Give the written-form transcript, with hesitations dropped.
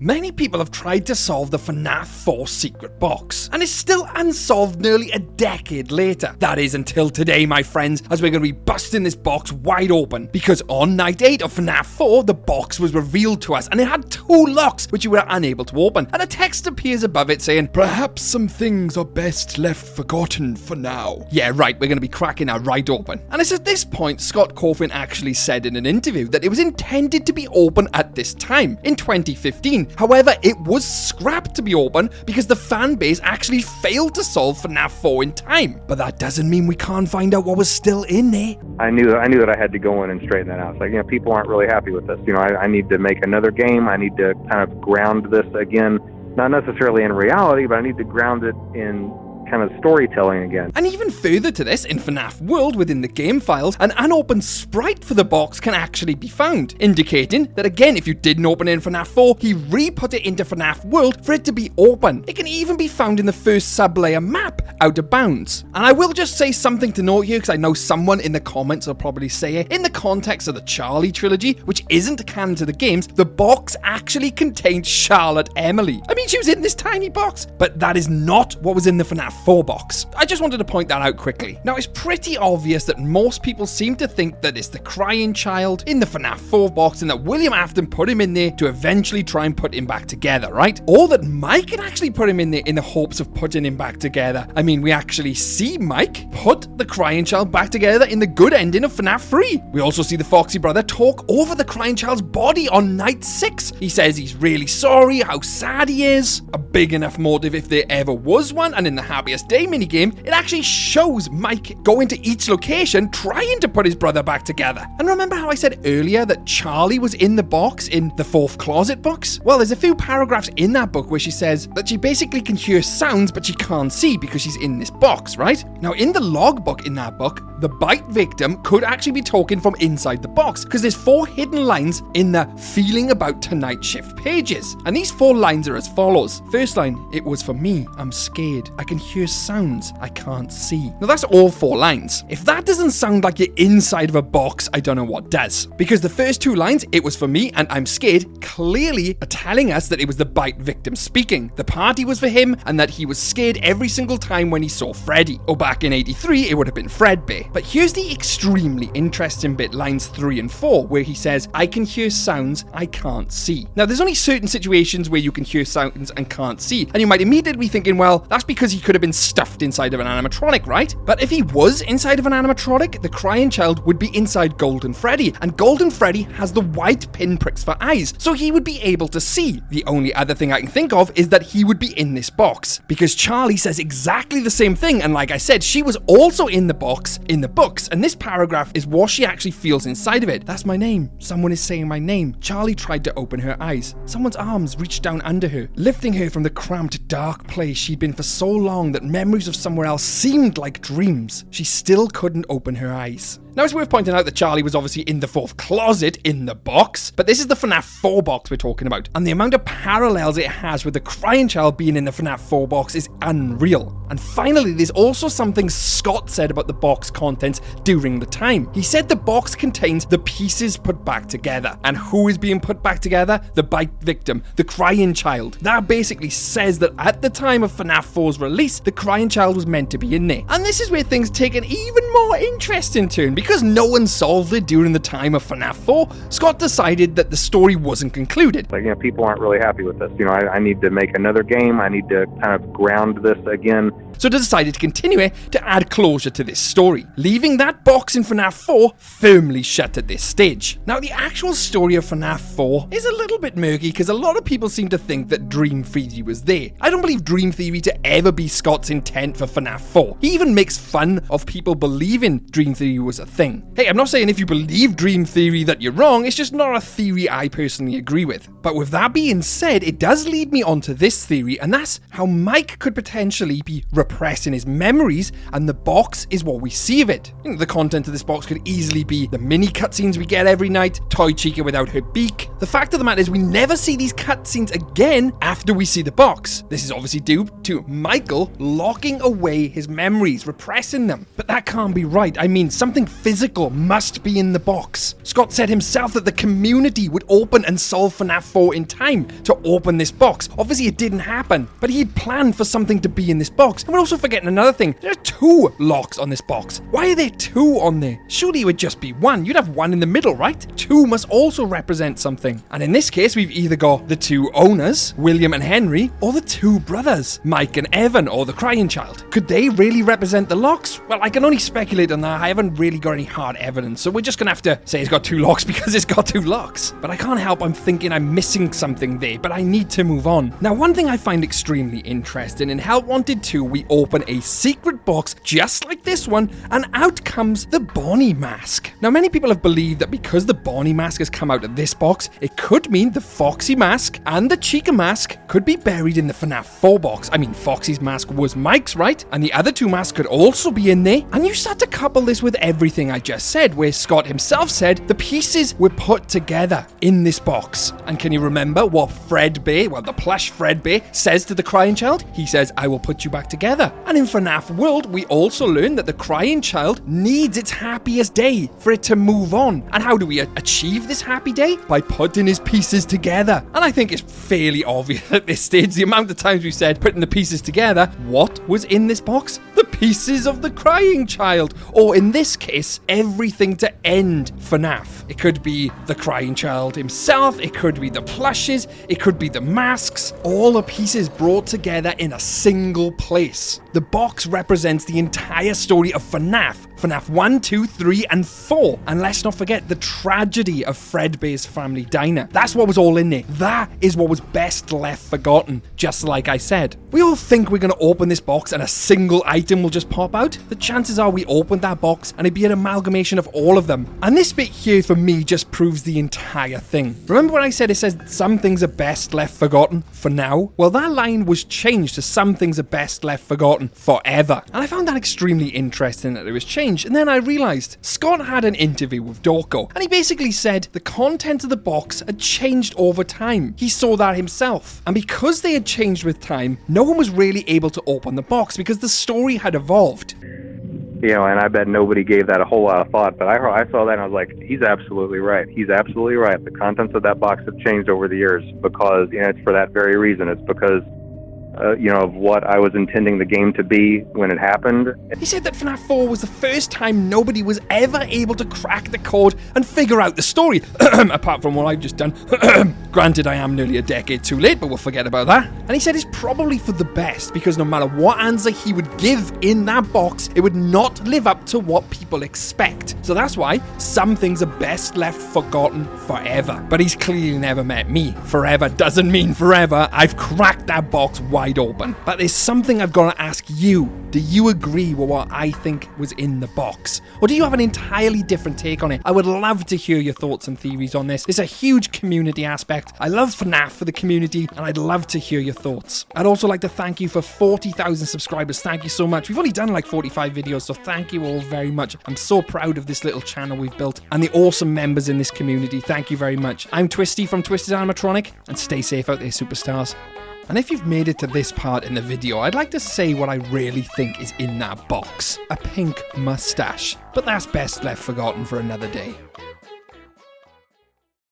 Many people have tried to solve the FNAF 4 secret box, and it's still unsolved nearly a decade later. That is until today, my friends, as we're going to be busting this box wide open, because on night 8 of FNAF 4, the box was revealed to us, and it had 2 locks which you were unable to open, and a text appears above it saying, "Perhaps some things are best left forgotten for now." Yeah, right, we're going to be cracking that right open. And it's at this point Scott Cawthon actually said in an interview that it was intended to be open at this time, in 2015. However, it was scrapped to be open because the fan base actually failed to solve FNAF 4 in time. But that doesn't mean we can't find out what was still in there. I knew that I had to go in and straighten that out. It's like, people aren't really happy with this. I need to make another game. I need to kind of ground this again, not necessarily in reality, but I need to ground it in kind of storytelling again. And even further to this, in FNAF World within the game files, an unopened sprite for the box can actually be found, indicating that again, if you didn't open it in FNAF 4, he re-put it into FNAF World for it to be open. It can even be found in the first sub-layer map, Out of Bounds. And I will just say something to note here, because I know someone in the comments will probably say it. In the context of the Charlie trilogy, which isn't canon to the games, the box actually contained Charlotte Emily. I mean, she was in this tiny box, but that is not what was in the FNAF 4 box. I just wanted to point that out quickly. Now, it's pretty obvious that most people seem to think that it's the crying child in the FNAF 4 box and that William Afton put him in there to eventually try and put him back together, right? Or that Mike had actually put him in there in the hopes of putting him back together. I mean, we actually see Mike put the crying child back together in the good ending of FNAF 3. We also see the Foxy brother talk over the crying child's body on night 6. He says he's really sorry, how sad he is. A big enough motive if there ever was one, and in the Happiest Day minigame, it actually shows Mike going to each location trying to put his brother back together. And remember how I said earlier that Charlie was in the box in the 4th closet books? Well, there's a few paragraphs in that book where she says that she basically can hear sounds but she can't see because she's in this box, right? Now, in the logbook in that book, the bite victim could actually be talking from inside the box because there's 4 hidden lines in the feeling about tonight shift pages. And these 4 lines are as follows. First line, "It was for me, I'm scared. I can hear sounds I can't see." Now that's all 4 lines. If that doesn't sound like you're inside of a box, I don't know what does. Because the first 2 lines, "It was for me and I'm scared," clearly are telling us that it was the bite victim speaking. The party was for him and that he was scared every single time when he saw Freddy. Or back in 83, it would have been Fredbear. But here's the extremely interesting bit, lines 3 and 4, where he says, "I can hear sounds I can't see." Now there's only certain situations where you can hear sounds and can't see. And you might immediately be thinking, well, that's because he could have been stuffed inside of an animatronic, right? But if he was inside of an animatronic, the crying child would be inside Golden Freddy, and Golden Freddy has the white pinpricks for eyes, so he would be able to see. The only other thing I can think of is that he would be in this box, because Charlie says exactly the same thing, and like I said, she was also in the box in the books, and this paragraph is what she actually feels inside of it. "That's my name. Someone is saying my name. Charlie tried to open her eyes. Someone's arms reached down under her, lifting her from the cramped, dark place she'd been for so long that memories of somewhere else seemed like dreams. She still couldn't open her eyes." Now, it's worth pointing out that Charlie was obviously in the 4th closet in the box, but this is the FNAF 4 box we're talking about, and the amount of parallels it has with the crying child being in the FNAF 4 box is unreal. And finally, there's also something Scott said about the box contents during the time. He said the box contains the pieces put back together. And who is being put back together? The bite victim, the crying child. That basically says that at the time of FNAF 4's release, the crying child was meant to be in there. And this is where things take an even more interesting turn. Because no one solved it during the time of FNAF 4, Scott decided that the story wasn't concluded. Like, people aren't really happy with this. I need to make another game. I need to kind of ground this again. So they decided to continue it to add closure to this story, leaving that box in FNAF 4 firmly shut at this stage. Now, the actual story of FNAF 4 is a little bit murky because a lot of people seem to think that Dream Theory was there. I don't believe Dream Theory to ever be Scott's intent for FNAF 4. He even makes fun of people believing Dream Theory was a thing. Hey, I'm not saying if you believe Dream Theory that you're wrong, it's just not a theory I personally agree with. But with that being said, it does lead me onto this theory, and that's how Mike could potentially be repressing his memories, and the box is what we see of it. The content of this box could easily be the mini cutscenes we get every night, Toy Chica without her beak. The fact of the matter is we never see these cutscenes again after we see the box. This is obviously due to Michael locking away his memories, repressing them. But that can't be right. I mean, something physical must be in the box. Scott said himself that the community would open and solve FNAF 4 in time to open this box. Obviously it didn't happen, but he had planned for something to be in this box. And we're also forgetting another thing. There are 2 locks on this box. Why are there 2 on there? Surely it would just be 1. You'd have 1 in the middle, right? 2 must also represent something. And in this case, we've either got the 2 owners, William and Henry, or the 2 brothers, Mike and Evan, or the crying child. Could they really represent the locks? Well, I can only speculate on that. I haven't really got any hard evidence, so we're just gonna have to say it's got 2 locks because it's got 2 locks. But I can't help, I'm thinking I'm missing something there, but I need to move on. Now, one thing I find extremely interesting, in Help Wanted 2, we open a secret box just like this one, and out comes the Bonnie mask. Now, many people have believed that because the Bonnie mask has come out of this box, it could mean the Foxy mask and the Chica mask could be buried in the FNAF 4 box. I mean, Foxy's mask was Mike's, right? And the other 2 masks could also be in there. And you start to couple this with everything I just said, where Scott himself said the pieces were put together in this box. And can you remember what Fredbear, well, the plush Fredbear, says to the crying child? He says, "I will put you back together." And in FNAF World, we also learn that the crying child needs its happiest day for it to move on. And how do we achieve this happy day? By putting his pieces together. And I think it's fairly obvious at this stage, the amount of times we said putting the pieces together. What was in this box? The pieces of the crying child. Or in this case, everything to end FNAF. It could be the crying child himself, it could be the plushes, it could be the masks, all the pieces brought together in a single place. The box represents the entire story of FNAF. FNAF 1, 2, 3, and 4. And let's not forget the tragedy of Fredbear's family diner. That's what was all in there. That is what was best left forgotten, just like I said. We all think we're going to open this box and a single item will just pop out. The chances are we opened that box and it'd be an amalgamation of all of them. And this bit here for me just proves the entire thing. Remember when I said it says some things are best left forgotten for now? Well, that line was changed to some things are best left forgotten forever. And I found that extremely interesting that it was changed. And then I realized Scott had an interview with Darko, and he basically said the content of the box had changed over time. He saw that himself. And because they had changed with time, no one was really able to open the box because the story had evolved. You know, and I bet nobody gave that a whole lot of thought, but I saw that and I was like, he's absolutely right. He's absolutely right. The contents of that box have changed over the years because, you know, it's for that very reason. It's because you know, of what I was intending the game to be when it happened. He said that FNAF 4 was the first time nobody was ever able to crack the code and figure out the story, apart from what I've just done. Granted, I am nearly a decade too late, but we'll forget about that. And he said it's probably for the best, because no matter what answer he would give in that box, it would not live up to what people expect. So that's why some things are best left forgotten forever. But he's clearly never met me. Forever doesn't mean forever. I've cracked that box wide open. But there's something I've got to ask you. Do you agree with what I think was in the box? Or do you have an entirely different take on it? I would love to hear your thoughts and theories on this. It's a huge community aspect. I love FNAF for the community, and I'd love to hear your thoughts. I'd also like to thank you for 40,000 subscribers. Thank you so much. We've only done like 45 videos, so thank you all very much. I'm so proud of this little channel we've built and the awesome members in this community. Thank you very much. I'm Twisty from Twisted Animatronic, and stay safe out there, superstars. And if you've made it to this part in the video, I'd like to say what I really think is in that box. A pink mustache. But that's best left forgotten for another day.